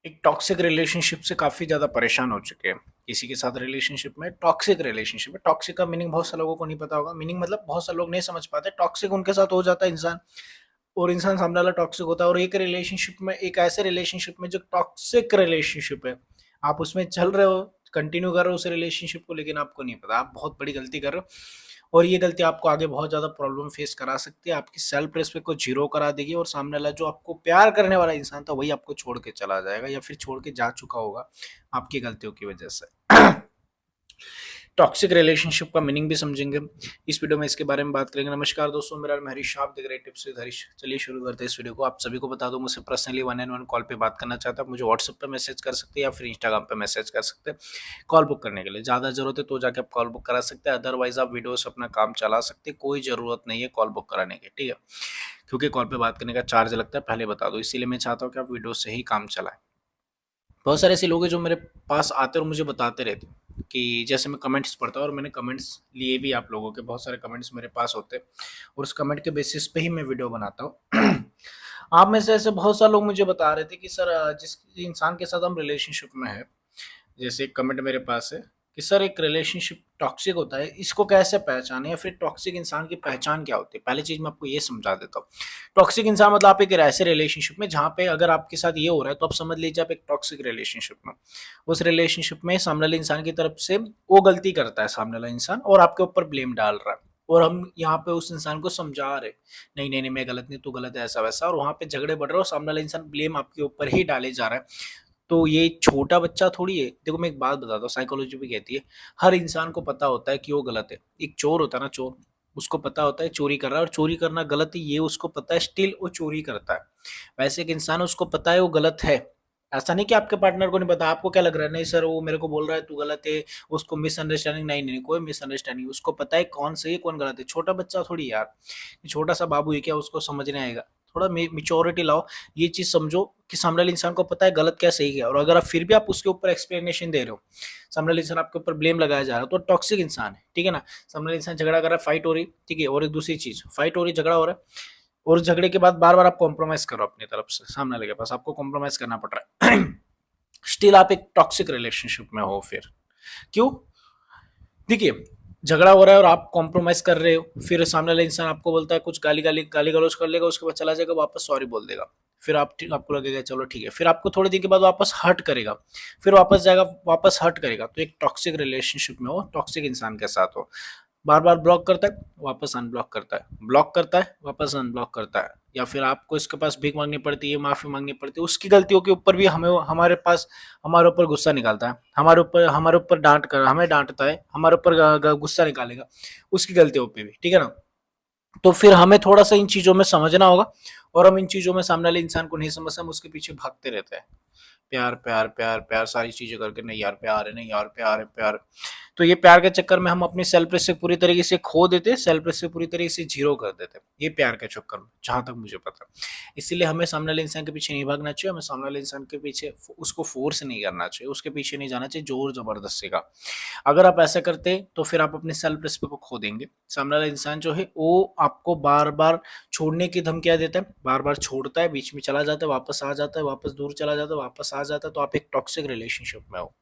एक toxic relationship से काफ़ी ज़्यादा परेशान हो चुके हैं। किसी के साथ रिलेशनशिप में टॉक्सिक रिलेशनशिप है। टॉक्सिक का मीनिंग बहुत सारे लोगों को नहीं पता होगा। मीनिंग मतलब बहुत सारे लोग नहीं समझ पाते। टॉक्सिक उनके साथ हो जाता है इंसान और इंसान सामने वाला टॉक्सिक होता है और एक रिलेशनशिप में एक ऐसे रिलेशनशिप में जो टॉक्सिक रिलेशनशिप है, आप उसमें चल रहे हो, कंटिन्यू कर रहे हो उस रिलेशनशिप को लेकिन आपको नहीं पता। आप बहुत बड़ी गलती कर रहे हो और ये गलती आपको आगे बहुत ज़्यादा प्रॉब्लम फेस करा सकती है। आपकी सेल्फ रिस्पेक्ट को ज़ीरो करा देगी और सामने वाला जो आपको प्यार करने वाला इंसान था, वही आपको छोड़ के चला जाएगा या फिर छोड़ के जा चुका होगा आपकी गलतियों की वजह से। टॉक्सिक रिलेशनशिप का मीनिंग भी समझेंगे इस वीडियो में, इसके बारे में बात करेंगे। नमस्कार दोस्तों, मेरा नाम हरीश, आप देख रहे हैं टिप्स विद हरीश। चलिए शुरू करते हैं इस वीडियो को। आप सभी को बता दूं, मुझसे पर्सनली 1-on-1 कॉल पे बात करना चाहता है, मुझे व्हाट्सएप पे मैसेज कर सकते हैं या फिर इंस्टाग्राम पे मैसेज कर सकते हैं कॉल बुक करने के लिए। ज़्यादा जरूरत है तो जाके आप कॉल बुक करा सकते हैं, अदरवाइज आप वीडियो से अपना काम चला सकते हैं। कोई ज़रूरत नहीं है कॉल बुक कराने की, ठीक है, क्योंकि कॉल पे बात करने का चार्ज लगता है, पहले बता दो। इसीलिए मैं चाहता हूँ कि आप वीडियो से ही काम चलाएं। बहुत सारे ऐसे लोग हैं जो मेरे पास आते और मुझे बताते रहते हैं कि जैसे मैं कमेंट्स पढ़ता हूँ और मैंने कमेंट्स लिए भी, आप लोगों के बहुत सारे कमेंट्स मेरे पास होते हैं और उस कमेंट के बेसिस पे ही मैं वीडियो बनाता हूँ। आप में से ऐसे बहुत सारे लोग मुझे बता रहे थे कि सर जिस इंसान के साथ हम रिलेशनशिप में है, जैसे एक कमेंट मेरे पास है कि सर एक रिलेशनशिप टॉक्सिक होता है, इसको कैसे पहचाने या फिर टॉक्सिक इंसान की पहचान क्या होती है। पहली चीज मैं आपको ये समझा देता हूँ। टॉक्सिक इंसान मतलब आप एक ऐसे रिलेशनशिप में जहाँ पे अगर आपके साथ ये हो रहा है तो आप समझ लीजिए आप एक टॉक्सिक रिलेशनशिप में। उस रिलेशनशिप में सामने वाले इंसान की तरफ से वो गलती करता है सामने वाला इंसान और आपके ऊपर ब्लेम डाल रहा है और हम यहाँ पे उस इंसान को समझा रहे नहीं नहीं नहीं मैं गलत नहीं, तू गलत है, ऐसा वैसा, और वहां पे झगड़े बढ़ रहे हो, सामने वाला इंसान ब्लेम आपके ऊपर ही डाले जा रहा है। तो ये छोटा बच्चा थोड़ी है। देखो मैं एक बात बताता हूँ, साइकोलॉजी भी कहती है हर इंसान को पता होता है कि वो गलत है। एक चोर होता है ना, चोर, उसको पता होता है चोरी कर रहा है और चोरी करना गलत है, ये उसको पता है, स्टिल वो चोरी करता है। वैसे एक इंसान उसको पता है वो गलत है। ऐसा नहीं कि आपके पार्टनर को नहीं पता। आपको क्या लग रहा है नहीं सर वो मेरे को बोल रहा है तू गलत है, उसको मिसअंडरस्टैंडिंग, नहीं नहीं कोई मिसअंडरस्टैंडिंग, उसको पता है कौन सही है कौन गलत है। छोटा बच्चा थोड़ी यार, छोटा सा बाबू है क्या, उसको समझने आएगा। थोड़ा मेच्योरिटी लाओ, ये चीज समझो कि सामने वाले इंसान को पता है गलत क्या सही क्या। और अगर आप फिर भी आप उसके ऊपर एक्सप्लेनेशन दे रहे हो, सामने वाले इंसान आपके ऊपर ब्लेम लगाया जा रहा है, तो टॉक्सिक इंसान है, ठीक है ना। सामने वाले इंसान झगड़ा कर रहा है, फाइट हो रही, ठीक है, और एक दूसरी चीज फाइट हो रही, झगड़ा हो रहा है और झगड़े के बाद बार बार आप कॉम्प्रोमाइज करो अपनी तरफ से, सामने वाले के पास आपको कॉम्प्रोमाइज करना पड़ रहा है। स्टिल आप एक टॉक्सिक रिलेशनशिप में हो। फिर क्यों? देखिए, झगड़ा हो रहा है और आप कॉम्प्रोमाइज कर रहे हो, फिर सामने वाला इंसान आपको बोलता है कुछ, गाली गलौज कर लेगा, उसके बाद चला जाएगा, वापस सॉरी बोल देगा। फिर आपको लगेगा चलो ठीक है, फिर आपको थोड़ी देर के बाद वापस हर्ट करेगा, फिर वापस जाएगा, वापस हर्ट करेगा। तो एक टॉक्सिक रिलेशनशिप में हो, टॉक्सिक इंसान के साथ हो। बार बार ब्लॉक करता है, वापस अनब्लॉक करता है, ब्लॉक करता है, वापस अनब्लॉक करता है, या फिर आपको इसके पास भीख मांगनी पड़ती है, माफी मांगनी पड़ती है, उसकी गलतियों के ऊपर भी हमें हमारे पास हमारे ऊपर गुस्सा निकालता है, हमारे ऊपर डांट कर हमें डांटता है, हमारे ऊपर गुस्सा निकालेगा उसकी गलतियों पे भी, ठीक है ना। तो फिर हमें थोड़ा सा इन चीजों में समझना होगा और हम इन चीजों में सामने वाले इंसान को नहीं समझते, हम उसके पीछे भागते रहते हैं। प्यार प्यार प्यार प्यार सारी चीजें करके, नहीं यार प्यार है, नहीं यार प्यार है, प्यार। तो ये प्यार के चक्कर में हम अपनी सेल्फ रिस्पेक्ट पूरी तरीके से खो देते, सेल्फ रिस्पेक्ट पूरी तरीके से जीरो कर देते, ये प्यार के चक्कर में, जहां तक मुझे पता। इसलिए हमें सामने वाले इंसान के पीछे नहीं भागना चाहिए, हमें सामने वाले इंसान के पीछे उसको फोर्स नहीं करना चाहिए, उसके पीछे नहीं जाना चाहिए जोर जबरदस्ती का। अगर आप ऐसा करते तो फिर आप अपने सेल्फ रिस्पेक्ट को खो देंगे। सामने वाला इंसान जो है वो आपको बार बार छोड़ने की धमकियां देता है, बार बार छोड़ता है, बीच में चला जाता है, वापस आ जाता है, वापस दूर चला जाता है, वापस आ जाता है। तो आप एक टॉक्सिक रिलेशनशिप में हो।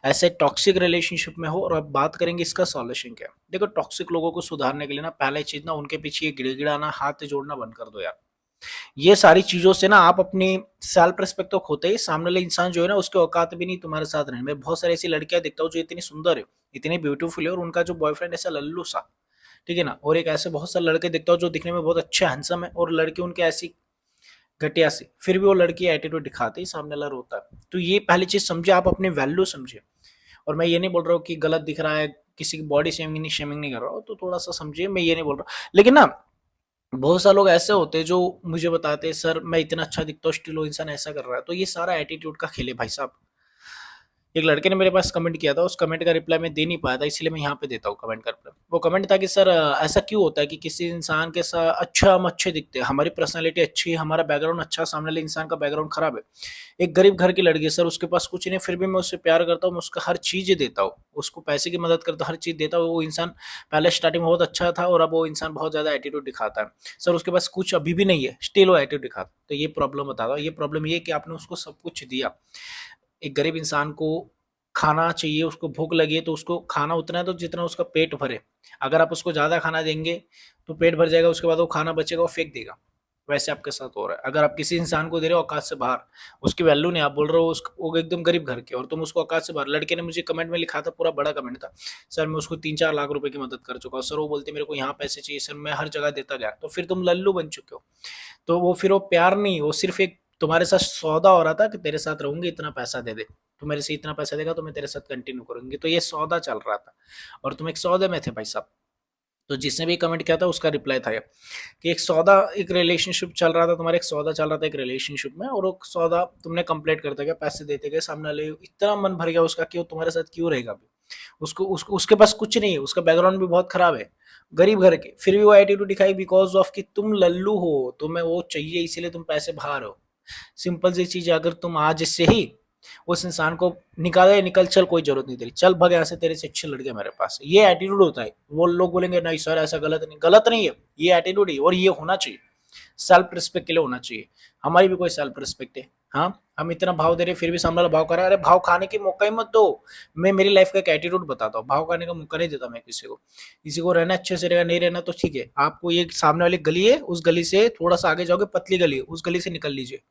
ऐसे टॉक्सिक रिलेशनशिप में हो और अब बात करेंगे इसका सॉल्यूशन क्या है। देखो, टॉक्सिक लोगों को सुधारने के लिए ना, पहले चीज ना, उनके पीछे ये गिड़गिड़ाना, हाथ जोड़ना बंद कर दो यार। ये सारी चीजों से ना आप अपनी सेल्फ रिस्पेक्ट तो खोते ही, सामने वाले इंसान जो है ना उसके औकात भी नहीं तुम्हारे साथ रहने। मैं बहुत सारी ऐसी लड़कियां देखता हूँ जो इतनी सुंदर है, इतनी ब्यूटीफुल है, और उनका जो बॉयफ्रेंड ऐसा लल्लू सा, ठीक है ना। और एक ऐसे बहुत सारे लड़के देखता हूँ जो दिखने में बहुत अच्छे हैंडसम है और लड़की उनके ऐसी घटिया सी, फिर भी वो लड़की एटीट्यूड दिखाते ही सामने वाला रोता है। तो ये पहली चीज समझे, आप अपनी वैल्यू समझे। और मैं ये नहीं बोल रहा हूँ कि गलत दिख रहा है, किसी की बॉडी शेमिंग नहीं कर रहा हूँ, तो थोड़ा सा समझिए, मैं ये नहीं बोल रहा। लेकिन ना, बहुत सारे लोग ऐसे होते हैं जो मुझे बताते हैं सर मैं इतना अच्छा दिखता हूँ, स्टिल वो इंसान ऐसा कर रहा है। तो ये सारा एटीट्यूड का खेल है भाई साहब। एक लड़के ने मेरे पास कमेंट किया था, उस कमेंट का रिप्लाई मैं दे नहीं पाया था, इसलिए मैं यहाँ पे देता हूँ कमेंट का रिप्लाई। वो कमेंट था कि सर ऐसा क्यों होता है कि किसी इंसान के साथ अच्छा हम अच्छे दिखते हैं, हमारी पर्सनैलिटी अच्छी है, हमारा बैकग्राउंड अच्छा, सामने वाले इंसान का बैकग्राउंड खराब है। एक गरीब घर की लड़की है सर, उसके पास कुछ नहीं, फिर भी मैं उससे प्यार करता हूँ, मैं उसको हर चीज़ देता हूँ, उसको पैसे की मदद करता हूँ, हर चीज़ देता हूँ। वो इंसान पहले स्टार्टिंग में बहुत अच्छा था और अब वो इंसान बहुत ज़्यादा एटीट्यूड दिखाता है। सर उसके पास कुछ अभी भी नहीं है, स्टिल वो एटीट्यूड दिखाता है। तो ये प्रॉब्लम बता रहा हूँ, ये प्रॉब्लम ये है कि आपने उसको सब कुछ दिया। एक गरीब इंसान को खाना चाहिए, उसको भूख लगी है तो उसको खाना उतना है तो जितना उसका पेट भरे। अगर आप उसको ज़्यादा खाना देंगे तो पेट भर जाएगा, उसके बाद वो खाना बचेगा वो फेंक देगा। वैसे आपके साथ हो रहा है। अगर आप किसी इंसान को दे रहे हो औकात से बाहर, उसकी वैल्यू नहीं, आप बोल रहे हो वो एकदम गरीब घर के और तुम उसको औकात से बाहर। लड़के ने मुझे कमेंट में लिखा था, पूरा बड़ा कमेंट था, सर मैं उसको 3-4 लाख रुपए की मदद कर चुका हूँ सर, वो बोलते मेरे को यहाँ पैसे चाहिए सर, मैं हर जगह देता गया। तो फिर तुम लल्लू बन चुके हो। तो वो फिर वो प्यार नहीं, वो सिर्फ एक तुम्हारे साथ सौदा हो रहा था कि तेरे साथ रहूंगी, इतना पैसा दे दे, तू मेरे से इतना पैसा देगा तो मैं तेरे साथ कंटिन्यू करूंगी। तो ये सौदा चल रहा था और तुम एक सौदे में थे भाई साहब। तो जिसने भी कमेंट किया था उसका रिप्लाई था कि एक सौदा, एक रिलेशनशिप चल रहा था तुम्हारा, एक सौदा चल रहा था एक रिलेशनशिप में, और वो सौदा तुमने कंप्लीट करते गए, पैसे देते गए, सामने वाले इतना मन भर गया उसका कि वो तुम्हारे साथ क्यों रहेगा अभी। उसको उसके पास कुछ नहीं है, उसका बैकग्राउंड भी बहुत खराब है, गरीब घर के, फिर भी वो एटीट्यूड दिखाई बिकॉज ऑफ कि तुम लल्लू हो, तुम्हें वो चाहिए इसीलिए तुम पैसे बाहर हो। सिंपल सी चीज है, अगर तुम आज से ही उस इंसान को निकाले, निकल चल, कोई जरूरत नहीं तेरी, चल भग यहाँ से, तेरे से अच्छे लड़के मेरे पास है, ये एटीट्यूड होता है। वो लोग बोलेंगे नहीं सर ऐसा गलत नहीं, गलत नहीं है, ये एटीट्यूड है और ये होना चाहिए, सेल्फ रिस्पेक्ट के लिए होना चाहिए। हमारी भी कोई सेल्फ रिस्पेक्ट है। हाँ, हम इतना भाव दे रहे फिर भी सामने वाला भाव कर रहा है, अरे भाव खाने की मौका ही मत दो। मैं मेरी लाइफ का एक एटीट्यूड बताता हूँ, भाव खाने का मौका नहीं देता मैं किसी को। किसी को रहना अच्छे से रहेगा, नहीं रहना तो ठीक है, आपको ये सामने वाली गली है, उस गली से थोड़ा सा आगे जाओगे, पतली गली है, उस गली से निकल लीजिए।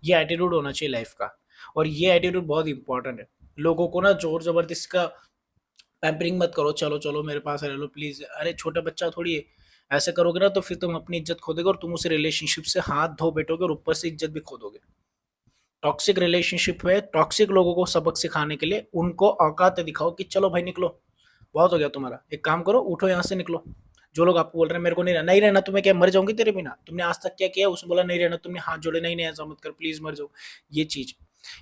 ये एटीट्यूड होना चाहिए लाइफ का, और ये एटीट्यूड बहुत इंपॉर्टेंट है। लोगों को ना जोर जबरदस्ती का पैम्परिंग मत करो, चलो चलो मेरे पास रह लो प्लीज, अरे छोटा बच्चा थोड़ी है। ऐसे करोगे ना तो फिर तुम अपनी इज्जत खो दोगे और तुम उस रिलेशनशिप से हाथ धो बैठोगे और ऊपर से इज्जत भी खो दोगे। टॉक्सिक रिलेशनशिप में टॉक्सिक लोगों को सबक सिखाने के लिए उनको औकात दिखाओ कि चलो भाई निकलो, बहुत हो गया तुम्हारा, एक काम करो, उठो यहाँ से निकलो। जो लोग आपको बोल रहे हैं मेरे को नहीं रहना, नहीं रहना तुम्हें, क्या मर जाऊंगी तेरे बिना, तुमने आज तक क्या किया, उसने बोला नहीं रहना, तुमने हाथ जोड़े, नहीं नहीं ऐसा मत कर प्लीज मर जाओ, ये चीज।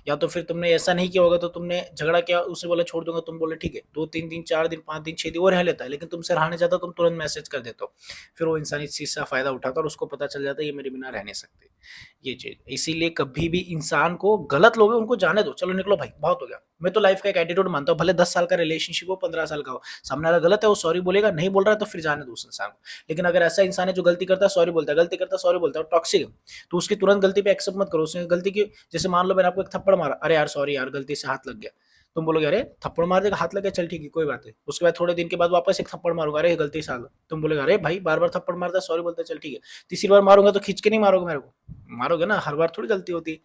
या तो फिर तुमने ऐसा नहीं किया होगा तो तुमने झगड़ा किया, उसने बोला छोड़ दूंगा, तुम बोले ठीक है, 2-3 दिन 4 दिन 5 दिन 6 दिन वो रह लेता है, लेकिन तुमसे रहने जाता तुम तुरंत मैसेज कर देते हो। फिर वो इंसान इस चीज का फायदा उठाता और उसको पता चल जाता है ये मेरे बिना रह नहीं सकते, ये चीज। इसीलिए कभी भी इंसान को, गलत लोग हैं उनको जाने दो, चलो निकलो भाई बहुत हो गया। मैं तो लाइफ का एक एटीट्यूड मानता हूँ, भले 10 साल का रिलेशनशिप हो, 15 साल का हो, सामने वाला गलत है वो सॉरी बोलेगा, नहीं बोल रहा है तो फिर जाने दो उस इंसान को। लेकिन अगर ऐसा इंसान है जो गलती करता है सॉरी बोलता है, गलती करता है सॉरी बोलता है, टॉक्सिक है, तो उसकी तुरंत गलती पे एक्सेप्ट मत करो। उसने गलती की, जैसे मान लो मैंने आपको एक थप्पड़ मारा, अरे यार सॉरी यार गलती से हाथ लग गया, तुम बोलोगे अरे थप्पड़ मार देगा, हाथ लग गया, चल ठीक है कोई बात है। उसके बाद थोड़े दिन के बाद वापस एक थप्पड़ मारूंगा, अरे गलती से हाथ, तुम बोलोगे अरे भाई बार बार थप्पड़ मारता सॉरी बोलता चल ठीक है। तीसरी बार मारूंगा तो खींच के नहीं मारोगे मेरे को, मारोगे ना, हर बार थोड़ी गलती होती है।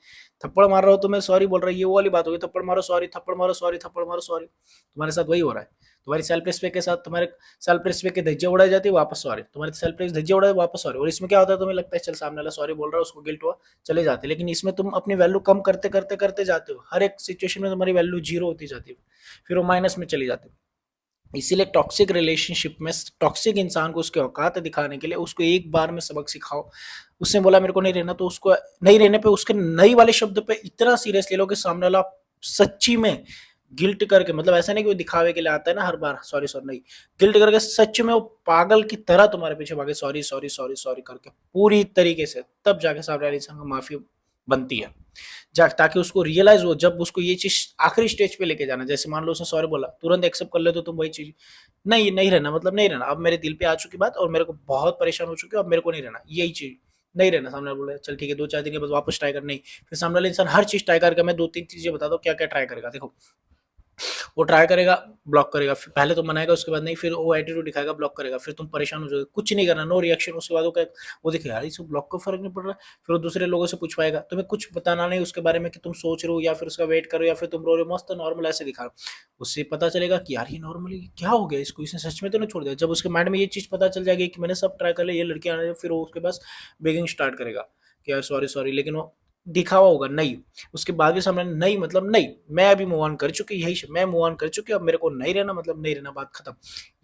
थप्पड़ मार रहा हो तो मैं सॉरी बोल रहा हूँ, ये वो वाली बात होगी, थप्पड़ मारो सॉरी, थप्पड़ मारो सॉरी, थप्पड़ मारो सॉरी। तुम्हारे साथ वही हो रहा है, तुम्हारी सेल्फ रिस्पेक्ट के साथ तुम्हारे सेल्फ रिस्पेक्ट की धज्जियां उड़ाई जाती है, वापस सॉरी, तुम्हारी सेल्फ रिस्पेक्ट धज्जियां उड़ाई वापस सॉरी। और इसमें क्या होता है, तुम्हें लगता है चल सामने वाला सॉरी बोल रहा है, उसको गिल्ट हुआ, चले जाते, लेकिन इसमें तुम अपनी वैल्यू कम करते करते करते जाते हो, हर एक सिचुएशन में तुम्हारी वैल्यू जीरो होती जाती है, फिर वो माइनस में चली जाती है। इसीलिए टॉक्सिक रिलेशनशिप में टॉक्सिक इंसान को उसके औकात दिखाने के लिए उसको एक बार में सबक सिखाओ। उसने बोला मेरे को नहीं रहना, तो उसको नहीं रहने पे उसके नहीं वाले शब्द पे इतना सीरियस ले लो कि सामने वाला सच्ची में गिल्ट करके, मतलब ऐसा नहीं कि वो दिखावे के लिए आता है ना हर बार सॉरी सॉरी, नहीं, गिल्ट करके सच में वो पागल की तरह तुम्हारे पीछे भागे, सॉरी सॉरी सॉरी सॉरी करके पूरी तरीके से, तब जाके सामने वाले इंसान को माफी बनती है। ताकि उसको रियलाइज हो, जब उसको ये चीज आखिरी स्टेज पे लेके जाना, जैसे मान लो उसने सॉरी बोला, तुरंत एक्सेप्ट कर ले तो तुम वही चीज, नहीं नहीं रहना मतलब नहीं रहना, अब मेरे दिल पे आ चुकी बात और मेरे को बहुत परेशान हो चुकी है, अब मेरे को नहीं रहना, यही चीज नहीं रहना। सामने बोले चल ठीक है 2-4 दिन के बाद वापस ट्राई कर, नहीं, फिर सामने वाले इंसान हर चीज ट्राई करके, मैं 2-3 चीजें बता दो क्या क्या ट्राई करेगा, देखो वो ट्राई करेगा, ब्लॉक करेगा, फिर पहले तो मनाएगा, उसके बाद नहीं, फिर वो एटीट्यूड दिखाएगा, ब्लॉक करेगा, फिर तुम परेशान हो जाओगे, कुछ नहीं करना, नो रिएक्शन। उसके बाद वो क्या, वो देखे यार इसको ब्लॉक को फर्क नहीं पड़ रहा, फिर वो दूसरे लोगों से पूछ पाएगा, तुम्हें कुछ बताना नहीं उसके बारे में कि तुम सोच रहे हो या फिर उसका वेट करो या फिर तुम रो रहे हो, मस्त नॉर्मल ऐसे दिखा, उससे पता चलेगा कि यार ये नॉर्मली क्या हो गया इसको, इसने सच में तो नहीं छोड़ दिया। जब उसके माइंड में ये चीज पता चल जाएगी कि मैंने सब ट्राई कर लिया, ये लड़की आने, फिर वो उसके पास बेगिंग स्टार्ट करेगा कि यार सॉरी सॉरी, लेकिन वो दिखावा होगा नहीं। उसके बाद भी सामने नहीं मतलब नहीं, मैं अभी मूव ऑन कर चुकी, यही मैं मूव ऑन कर चुकी, अब मेरे को नहीं रहना मतलब नहीं रहना, बात खत्म।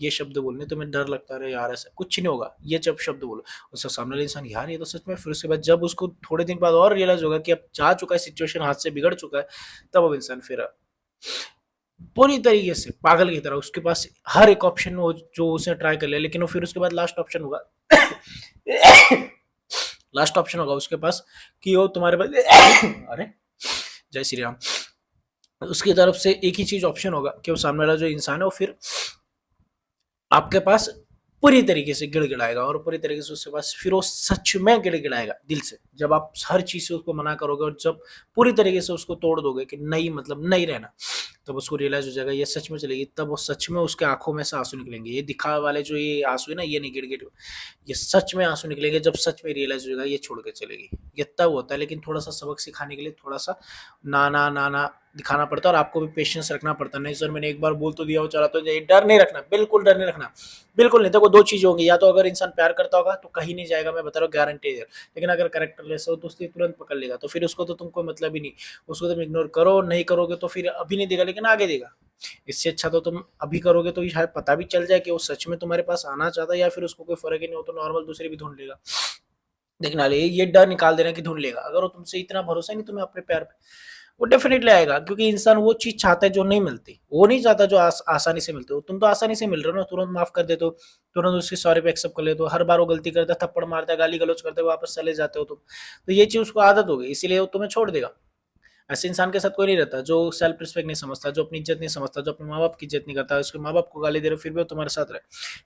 ये शब्द बोलने तुम्हें डर लगता है यार, ऐसा कुछ नहीं होगा, ये जब शब्द बोलो उसका सामने वाला इंसान यार ये तो सच में, फिर उसके बाद जब उसको थोड़े दिन बाद और रियलाइज होगा कि अब जा चुका है, सिचुएशन हाथ से बिगड़ चुका है, तब अब इंसान फिर पूरी तरीके से पागल की तरह उसके पास हर एक ऑप्शन वो जो उसने ट्राई कर लिया, लेकिन वो फिर उसके बाद लास्ट ऑप्शन होगा लास्ट ऑप्शन होगा उसके पास कि वो तुम्हारे पास अरे जय श्री राम, उसकी तरफ से एक ही चीज ऑप्शन होगा कि वो सामने वाला जो इंसान है वो फिर आपके पास पूरी तरीके से गिड़गिड़ाएगा, और पूरी तरीके से उसके पास फिर वो सच में गिड़गिड़ाएगा दिल से। जब आप हर चीज से उसको मना करोगे और जब पूरी तरीके से उसको तोड़ दोगे कि नहीं मतलब नहीं रहना, तब उसको रियलाइज हो जाएगा ये सच में चलेगी, तब वो सच में उसके आंखों में से आंसू निकलेंगे। ये दिखावे वाले जो ये आंसू है ना, ये नहीं गिड़गिड़, ये सच में आंसू निकलेंगे जब सच में रियलाइज हो जाएगा ये छोड़ के चलेगी। ये तब होता है, लेकिन थोड़ा सा सबक सिखाने के लिए थोड़ा सा ना ना ना दिखाना पड़ता है, और आपको भी पेशेंस रखना पड़ता है। नहीं सर मैंने एक बार बोल तो दिया वो चला तो जाए, डर नहीं रखना, बिल्कुल डर नहीं रखना, बिल्कुल नहीं। देखो दो चीज होंगी, या तो अगर इंसान प्यार करता होगा तो कहीं नहीं जाएगा, मैं बता रहा हूँ गारंटी है, लेकिन अगर कैरेक्टरलेस हो तो उसको तुरंत पकड़ लेगा, तो फिर उसको तो तुम कोई मतलब ही नहीं, उसको तुम इग्नोर करो, नहीं करोगे तो फिर अभी नहीं देगा लेकिन आगे देगा। इससे अच्छा तो तुम अभी करोगे तो शायद पता भी चल जाए कि वो सच में तुम्हारे पास आना चाहता है, या फिर उसको कोई फर्क ही नहीं हो तो नॉर्मल दूसरे भी ढूंढ लेगा। देखना ले ये डर निकाल देना कि ढूंढ लेगा, अगर वो तुमसे इतना भरोसा नहीं तुम्हें अपने प्यार पे, वो डेफिनेटली आएगा, क्योंकि इंसान वो चीज चाहता है जो नहीं मिलती, वो नहीं चाहता जो आसानी से मिलती हो। तुम तो आसानी से मिल रहे हो ना, तुरंत माफ कर देते हो, तुरंत उसकी सॉरी पे एक्सेप्ट कर लेते हो, हर बार वो गलती करता है थप्पड़ मारता है गाली गलौज करते हो वापस चले जाते हो तुम, तो ये चीज उसको आदत हो गई, इसीलिए वो तुम्हें छोड़ देगा। ऐसे इंसान के साथ कोई नहीं रहता जो सेल्फ रिस्पेक्ट नहीं समझता, जो अपनी इज्जत नहीं समझता, जो अपने माँ बाप की इज्जत नहीं करता, उसके माँ बाप को गाली दे रहे फिर भी वो तुम्हारे साथ रहे।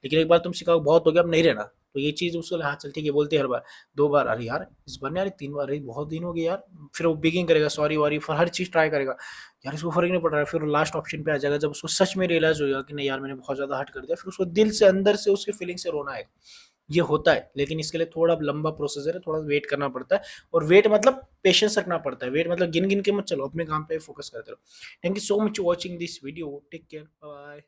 लेकिन एक बार तुम सिखाओ बहुत हो गया अब नहीं रहना, तो ये चीज उसको हाँ चल ठीक है बोलती है हर बार, दो बार अरे यार इस बार नहीं, अरे तीन बार, अरे बहुत दिन हो गए यार, फिर वो बिगिंग करेगा सॉरी वॉरी फॉर हर चीज ट्राई करेगा, यार इसको फर्क नहीं पड़ रहा है, फिर लास्ट ऑप्शन पे आ जाएगा जब उसको सच में रियलाइज होगा कि नहीं यार मैंने बहुत ज्यादा हर्ट कर दिया, फिर उसको दिल से अंदर से उसकी फीलिंग से रोना है। ये होता है, लेकिन इसके लिए थोड़ा लंबा प्रोसीजर है, थोड़ा वेट करना पड़ता है, और वेट मतलब पेशेंस रखना पड़ता है, वेट मतलब गिन गिन के मत चलो, अपने काम पे फोकस करते रहो। Thank you so much watching this video, take care, bye.